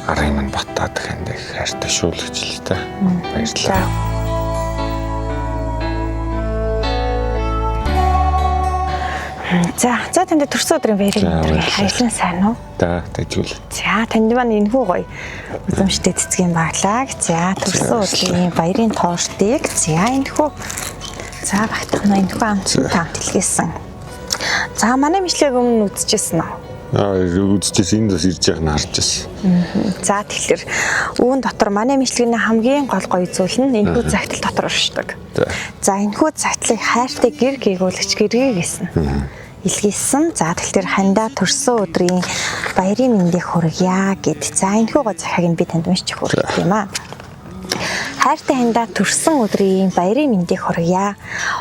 арын минь батаад ханд их хайртай шүү л гэж л та. Баярлалаа. За танд төрсөн өдрийн баярын баярлалаа сайн уу? За тэгвэл. За танд маань энэхүү гоё үзэмжтэй цэцгийн баглааг. За төрсөн өдрийн баярын тоортыг. За энэхүү. За багтах нь энэхүү амтсан тамт илгээсэн. За манай мишлэг өмнө үзчихсэн үү? Үзчихсэн энэ бас ирж байгааг нь харж байсан. За тэгэхээр үүн дотор манай мишлэгний хамгийн гол гоё зүйл нь энэхүү загтал дотор оршдог. За энэхүү загтлыг хайртай гэр гээгүүлэгч гэргээ гэсэн. Илгээсэн. За тэгэхээр хандаа төрсөн өдрийн баярын мэндийг хүргье гэд. За энэхүү гоё захиаг нь би танд уншиж хүргэх юм аа. Хайртай хандаа төрсөн өдрийн баярын мэндийг хүргье.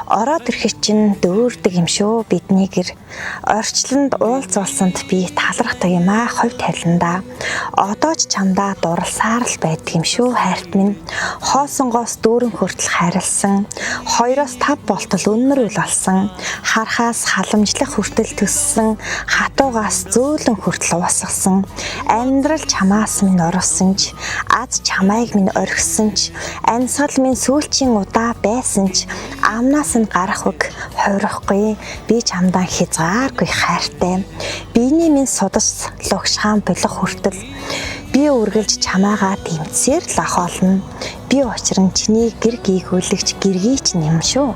Ороод ирэхэд чинь дөөрдөг юм шүү бидний гэр. Орчлонд уулзуулсанд би талархдаг юм аа ховь тавиландаа. Одоо ч чамдаа дурлсаар л байдаг юм шүү хайрт минь. Хоосонгоос дүүрэн хүртэл хайрлсан. 2-5 болтол өнөр үл алсан. Харахаас халамжлах хүртэл төссөн. Хатуугаас зөөлөн хүртэл уусгасан. Амьдрал чамаас минь орсон ч, аз чамайг минь орхисон ч, амьсгал минь сүүлчийн удаа байсан ч, амнаас нь гарах үг хойрохгүй. Би чамдаа хязгааргүй хайртай. Биений минь судас лугшаан болох хүртэл би үргэлж чамаагаа дэмцсээр л ах болно. Би учир нь чиний гэр гийгүүлэгч гэргийч юм шүү.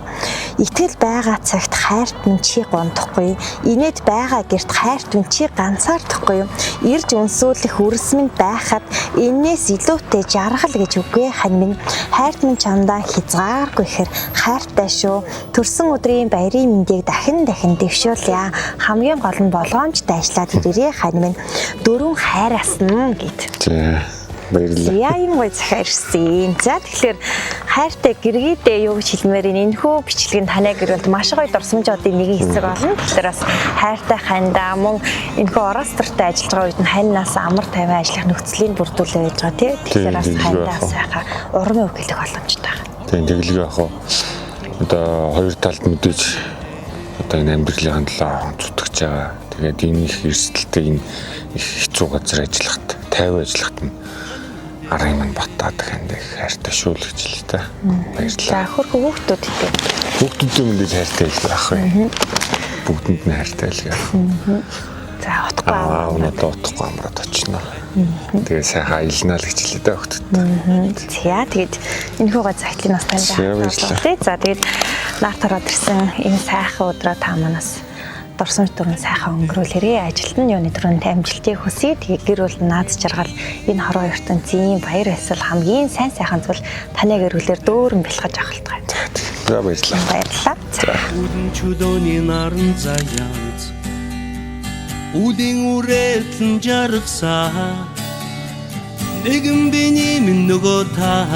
Итгэл байгаа цагт хайрт минь чи гондохгүй. Инээд байгаа гэрт хайрт минь чи ганцаардахгүй. Ирж өнсөөлөх үрс минь байхад энээс илүүтэй жаргал гэж үгүй хань минь. Хайрт минь чамдаа хязгааргүй ихэр хайртай шүү. Төрсөн өдрийн баярын мэндийг дахин дэвшүүлье. Хамгийн гол нь болгоомжтой ажиллаад ирээрээ хань минь. Дөрвөн хайраасна гэд. За баярлалаа. Яа юм гоё захиа ирсэн. За тэгэхээр хайртай гэргийдээ юу гэж хэлмээр энэхүү бичлэгийн танай гэр бол маш гоё дурсамжуудын нэгэн хэсэг болно. Тэгэхээр бас хайртай хандаа мөн энэхүү оркестртай ажиллаж байгаа үед нь ханьнаас амар тайван ажиллах нөхцөлийн бүрдүүлээ байж байгаа тий. Тэгэхээр бас хандаа сайхан урмын үг хэлэх боломжтой байна. Тийм тэглэгээ яг одоо хоёр талд мэдээж одоо энэ амьдралын талаа зүтгэж байгаа. Тэгээд энэ их эрсдэлтэй энэ их хэцүү газар ажиллахад, тайван ажиллахад нь арын минь батаад ханд их хайртай шүү л гэж л та. Баярлалаа. За хөрхөө хүүхдүүдтэй. Хүүхдүүдтэй мэдээж хайртай л байх вэ. Бүгдэнд нь хайртай л гэх. За утгагүй одоо утгагүй амраад очино. Тэгээ сайхан аялнаа л гэж хэлээ дээ хүүхдүүд. За тэгээд энэхүү гоо загтлын нас танд байна. За тэгээд нарт ороод ирсэн энэ сайхан өдрөө та манаас дурсамж дөрөн сайхан өнгөрүүлээрээ ажилд нь юуны дөрөнтэй амжилтыг хүсье. Тэгээ гэр бүл наад жаргал энэ хороо ертөнцийн баяр эсвэл хамгийн сайн сайхан зүйл таны гэр бүлээр дөөрөн бэлгэж авах болтугай. За баярлалаа. Баярлалаа. Үдэн чөлөөний наран заяац үдэн үрэлтэн жаргасаа нэгэн биний минь нөгөө та